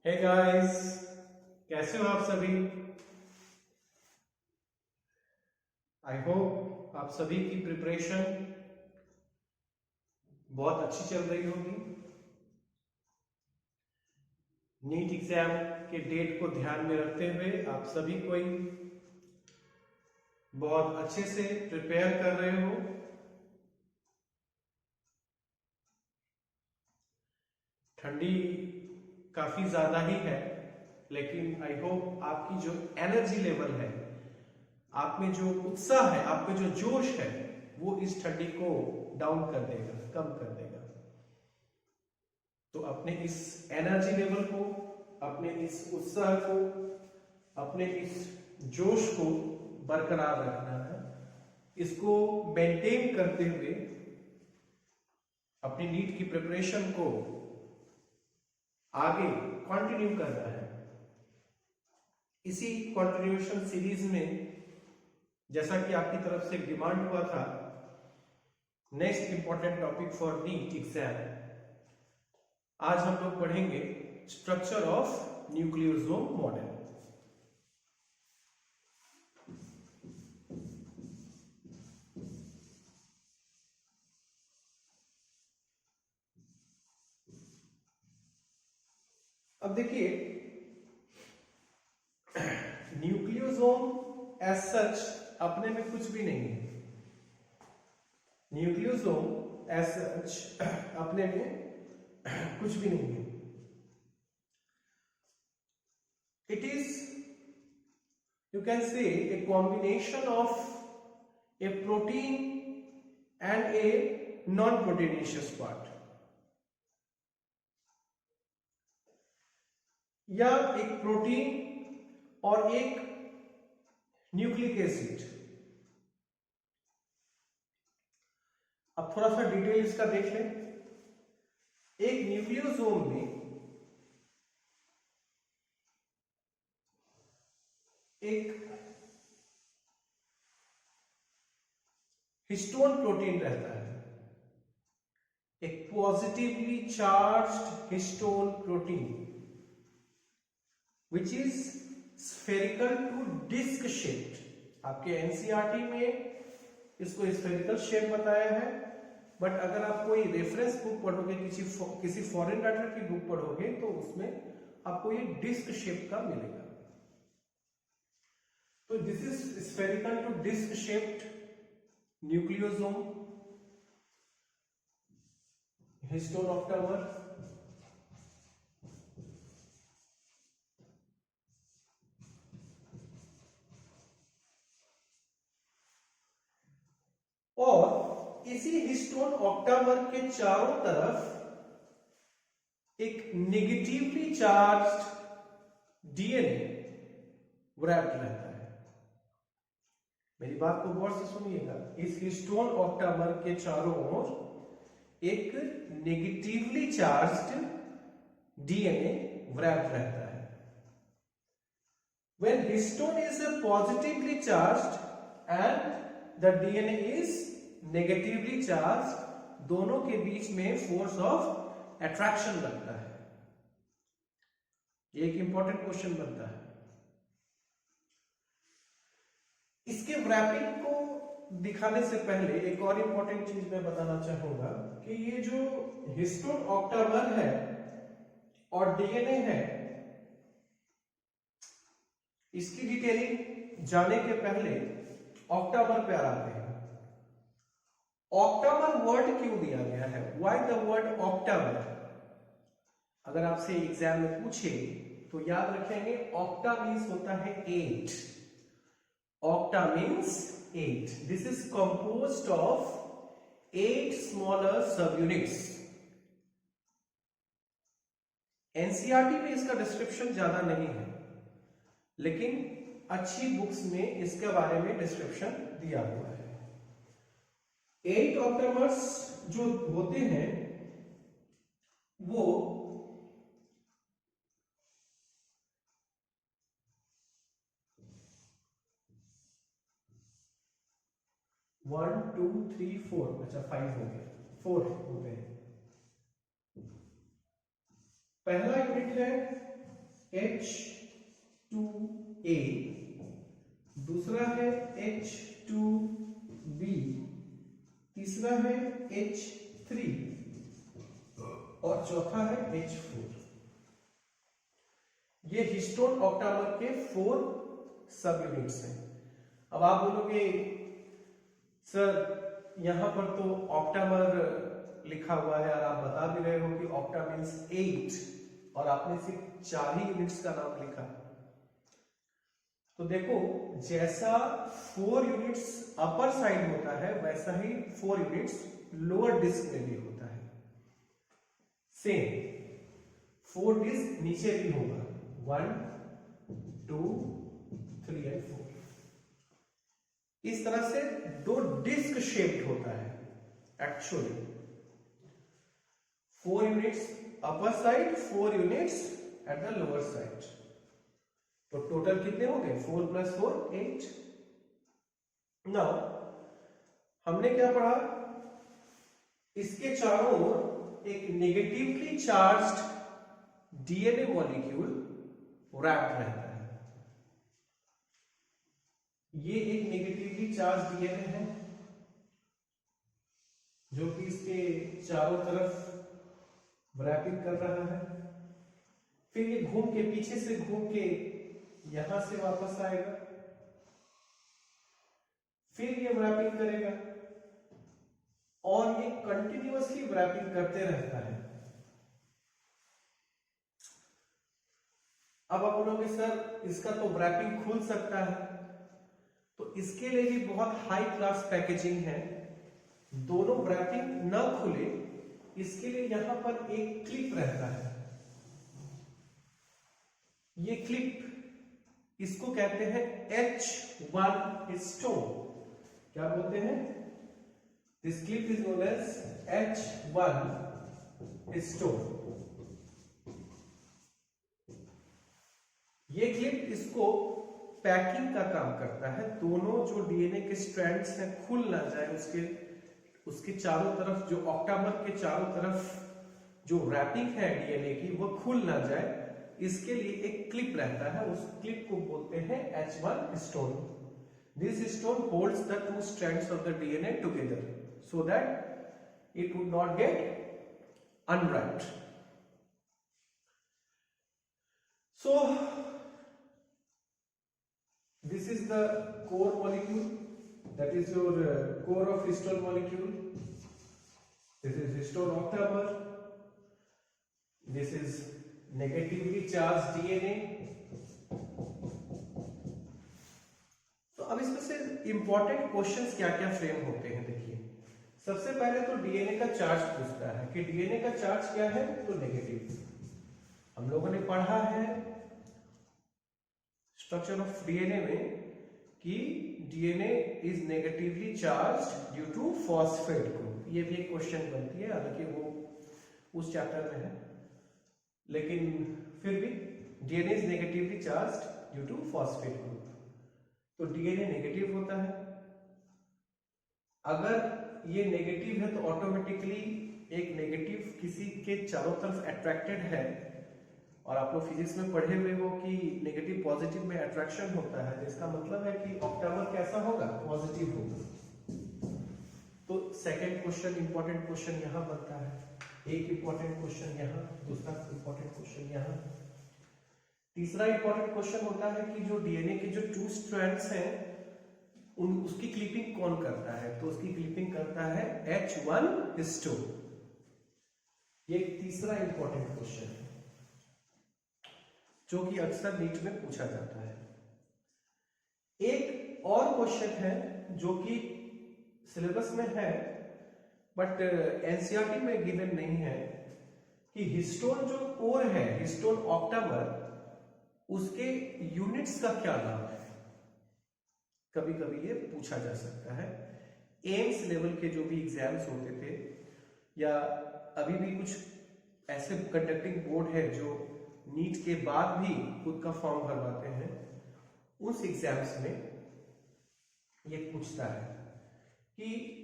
Hey guys, कैसे हो आप सभी। आई होप आप सभी की प्रिपरेशन बहुत अच्छी चल रही होगी। नीट एग्जाम के डेट को ध्यान में रखते हुए आप सभी कोई बहुत अच्छे से प्रिपेयर कर रहे हो। ठंडी काफी ज्यादा ही है, लेकिन आई होप आपकी जो एनर्जी लेवल है, आप में जो उत्साह है, आप में जो जोश है, वो इस ठंडी को डाउन कर देगा, कम कर देगा। तो अपने इस एनर्जी लेवल को, अपने इस उत्साह को, अपने इस जोश को बरकरार रखना है। इसको मेंटेन करते हुए अपनी नीट की प्रिपरेशन को आगे कंटिन्यू करना है। इसी कंटिन्यूएशन सीरीज में, जैसा कि आपकी तरफ से डिमांड हुआ था, next important topic for NEET exam, आज हम लोग पढ़ेंगे स्ट्रक्चर ऑफ न्यूक्लियोसोम मॉडल। अब देखिए, न्यूक्लियोसोम एज सच अपने में कुछ भी नहीं है। न्यूक्लियोसोम एज सच अपने में कुछ भी नहीं है। It is, you can say, a combination of a protein and a non-proteinaceous part, या एक प्रोटीन और एक न्यूक्लिक एसिड। अब थोड़ा सा डिटेल इसका देख लें। एक न्यूक्लियोसोम में एक हिस्टोन प्रोटीन रहता है, एक positively charged histone protein which is spherical to disc shaped. आपके एनसीईआरटी में इसको स्फेरिकल शेप बताया है, बट अगर आप कोई रेफरेंस बुक पढ़ोगे, किसी फॉरेन राइटर की बुक पढ़ोगे, तो उसमें आपको ये डिस्क शेप का मिलेगा। तो this is spherical to disc shaped nucleosome, histone octamer. और इसी हिस्टोन ऑक्टामर के चारों तरफ एक नेगेटिवली चार्ज्ड डीएनए व्रैप्ड रहता है। मेरी बात को गौर से सुनिएगा। इस हिस्टोन ऑक्टामर के चारों ओर एक नेगेटिवली चार्ज्ड डीएनए व्रैप्ड रहता है। When histone is positively charged and the DNA is negatively charged, दोनों के बीच में फोर्स ऑफ अट्रैक्शन लगता है। ये एक इंपॉर्टेंट क्वेश्चन बनता है। इसके रैपिंग को दिखाने से पहले एक और इंपॉर्टेंट चीज मैं बताना चाहूंगा कि ये जो हिस्टोन ऑक्टामर है और डीएनए है, इसकी डिटेलिंग जाने के पहले ऑक्टामर पे आते हैं। ऑक्टामर वर्ड क्यों दिया गया है? Why the word octamer? अगर आपसे एग्जाम में पूछे तो याद रखेंगे, ऑक्टा मीन्स होता है 8। Octa means 8। This is composed of 8 smaller सब यूनिट्स। एनसीईआरटी में इसका डिस्क्रिप्शन ज्यादा नहीं है, लेकिन अच्छी बुक्स में इसके बारे में डिस्क्रिप्शन दिया हुआ है। 8 ऑक्टामर्स जो होते हैं वो 1 2 3 4, अच्छा 5 हो गए, 4 हो गए। पहला यूनिट है H2A, दूसरा है H2B, तीसरा है H3 और चौथा है H4। ये हिस्टोन ऑक्टामर के 4 सब यूनिट्स हैं। अब आप बोलोगे सर यहां पर तो ऑक्टामर लिखा हुआ है और आप बता भी रहे हो कि ऑक्टा मीन्स 8 और आपने सिर्फ 4 ही यूनिट्स का नाम लिखा। तो देखो जैसा 4 यूनिट्स अपर साइड होता है वैसा ही 4 यूनिट्स लोअर डिस्क में भी होता है। सेम 4 डिस्क नीचे भी होगा, 1 2 3 और 4। इस तरह से 2 डिस्क शेप्ड होता है actually. 4 units upper side, 4 units at the lower side. तो टोटल कितने हो गए? 4 + 4 8। नाउ हमने क्या पढ़ा? इसके चारों ओर एक negatively charged DNA molecule wrapped रहता है। ये एक नेगेटिवली चार्ज डीएनए है जो कि इसके चारों तरफ रैपिंग कर रहा है। फिर ये घूम के पीछे से घूम के यहां से वापस आएगा, फिर ये रैपिंग करेगा और ये कंटिन्यूअसली रैपिंग करते रहता है। अब आप बोलोगे सर इसका तो रैपिंग खुल सकता है, तो इसके लिए भी बहुत हाई क्लास पैकेजिंग है। दोनों रैपिंग न खुले इसके लिए यहां पर एक क्लिप रहता है। ये क्लिप इसको कहते हैं H1 स्टोन। क्या बोलते हैं? This clip is known as H1 stone. ये क्लिप इसको पैकिंग का काम करता है। दोनों जो डीएनए के स्ट्रैंड्स हैं खुल ना जाए, उसके चारों तरफ जो ऑक्टामर के चारों तरफ जो रैपिंग है डीएनए की वो खुल ना जाए, इसके लिए एक क्लिप रहता है। उस क्लिप को बोलते हैं H1 stone. This stone holds the 2 strands of the DNA together so that it would not get unwrapped. So this is the core molecule, that is your core of histone molecule. This is histone octamer. This is negatively charged DNA. तो अब इसमें से important questions क्या क्या frame होते हैं देखिए। सबसे पहले तो डीएनए का चार्ज पूछता है कि डीएनए का चार्ज क्या है, तो नेगेटिव। हम लोगों ने पढ़ा है स्ट्रक्चर ऑफ डीएनए में कि DNA is negatively charged due to phosphate group. ये भी एक क्वेश्चन बनती है, हालांकि वो उस चैप्टर में है, लेकिन फिर भी DNA is negatively charged due to phosphate group. तो डीएनए नेगेटिव होता है। अगर ये नेगेटिव है तो ऑटोमेटिकली एक नेगेटिव किसी के चारों तरफ अट्रैक्टेड है, और आप लोग फिजिक्स में पढ़े हुए हो कि नेगेटिव पॉजिटिव में अट्रैक्शन होता है, तो इसका मतलब है कि ऑक्टामर कैसा होगा, पॉजिटिव होगा। तो सेकंड क्वेश्चन, इंपॉर्टेंट क्वेश्चन यहां बनता है। एक इंपॉर्टेंट क्वेश्चन यहां, दूसरा इंपॉर्टेंट क्वेश्चन यहां। तीसरा इंपॉर्टेंट क्वेश्चन होता है कि जो डीएनए के जो 2 स्ट्रैंड्स हैं उसकी क्लिपिंग कौन करता है, तो उसकी क्लिपिंग करता है H1 हिस्टोन। ये तीसरा इंपॉर्टेंट क्वेश्चन है जो कि अक्सर नीट में पूछा जाता है। एक और क्वेश्चन है जो कि सिलेबस में है बट एनसीईआरटी में गिवन नहीं है, कि हिस्टोन जो कोर है, हिस्टोन ऑक्टामर, उसके यूनिट्स का क्या नाम है। कभी कभी ये पूछा जा सकता है। एम्स लेवल के जो भी एग्जाम्स होते थे, या अभी भी कुछ ऐसे कंडक्टिंग बोर्ड है जो नीट के बाद भी खुद का फॉर्म भरवाते हैं, उस एग्जाम्स में ये पूछता है कि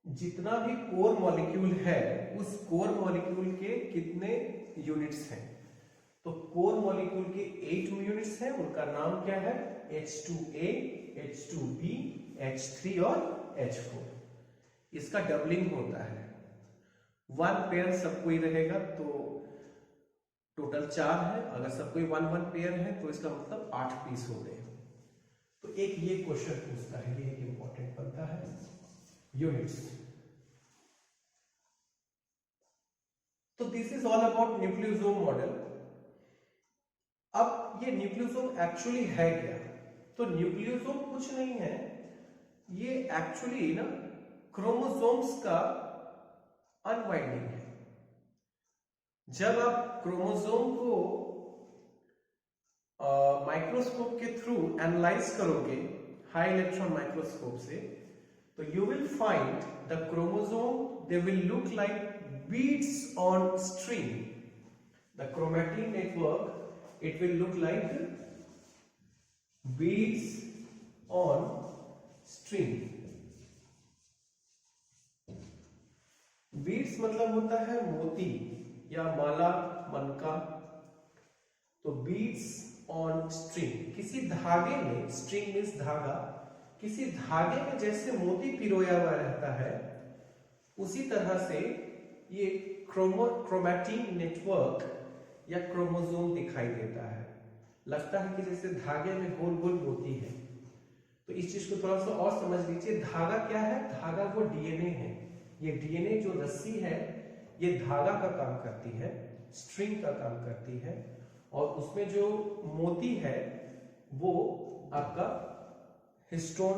जितना भी कोर मॉलिक्यूल है उस कोर मॉलिक्यूल के कितने यूनिट्स हैं। तो कोर मॉलिक्यूल के 8 यूनिट्स हैं, उनका नाम क्या है? H2A, H2B, H3 और H4। इसका डबलिंग होता है, 1 पेयर सब कोई रहेगा तो टोटल 4 है, अगर सब कोई 1 पेयर है तो इसका मतलब 8 पीस हो गए। तो एक ये क्वेश्चन पूछता है, ये एक इंपॉर्टेंट बनता है, यूनिट्स। तो this is all about nucleosome model. अब ये न्यूक्लियोसोम एक्चुअली है क्या? तो न्यूक्लियोसोम कुछ नहीं है, ये एक्चुअली ना क्रोमोसोम्स का अनवाइंडिंग है। जब आप क्रोमोसोम को माइक्रोस्कोप के थ्रू एनालाइज करोगे, हाई इलेक्ट्रॉन माइक्रोस्कोप से, तो you will find the chromosome, they will look like beads on string. The chromatin network, it will look like beads on string. beads मतलब होता है मोती या माला, मनका। तो beads on string, किसी धागे में, string मीन्स धागा, किसी धागे में जैसे मोती पिरोया हुआ रहता है, उसी तरह से ये क्रोमैटिन नेटवर्क या क्रोमोसोम दिखाई देता है। लगता है कि जैसे धागे में गोल गोल मोती है। तो इस चीज को थोड़ा सा और समझ लीजिए। धागा क्या है? धागा वो डीएनए है। ये डीएनए जो रस्सी है, ये धागा का काम करती है, स्ट्रिंग का काम करती है, और उसमें जो मोती है वो आपका हिस्टोन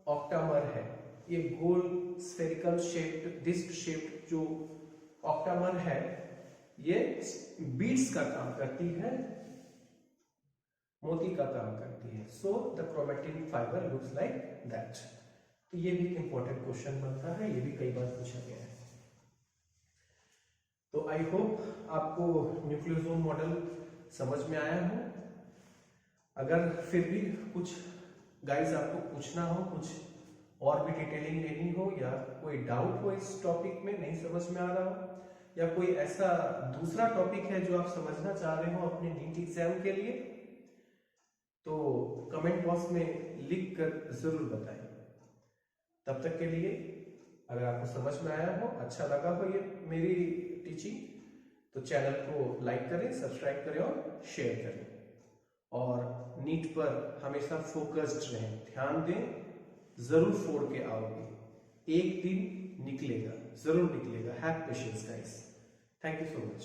ऑक्टामर है। ये गोल स्फेरिकल शेप्ड, डिस्क शेप्ड जो ऑक्टामर है, ये बीड्स का काम करती है, मोती का काम करती है। So the chromatin fibre looks like that. तो ये भी इंपॉर्टेंट क्वेश्चन बनता है, ये भी कई बार पूछा गया है। तो आई होप आपको न्यूक्लियोसोम मॉडल समझ में आया हो। अगर फिर भी कुछ गाइस आपको पूछना हो, कुछ और भी डिटेलिंग लेनी हो, या कोई डाउट हो इस टॉपिक में, नहीं समझ में आ रहा हो, या कोई ऐसा दूसरा टॉपिक है जो आप समझना चाह रहे हो अपने नीट एग्जाम के लिए, तो कमेंट बॉक्स में लिख कर जरूर बताएं। तब तक के लिए, अगर आपको समझ में आया हो, अच्छा लगा हो ये मेरी टीचिंग, तो चैनल को लाइक करें, सब्सक्राइब करें और शेयर करें। और नीट पर हमेशा फोकस्ड रहें, ध्यान दें, जरूर फोड़ के आओगे, एक दिन निकलेगा, जरूर निकलेगा। Have patience guys. Thank you so much.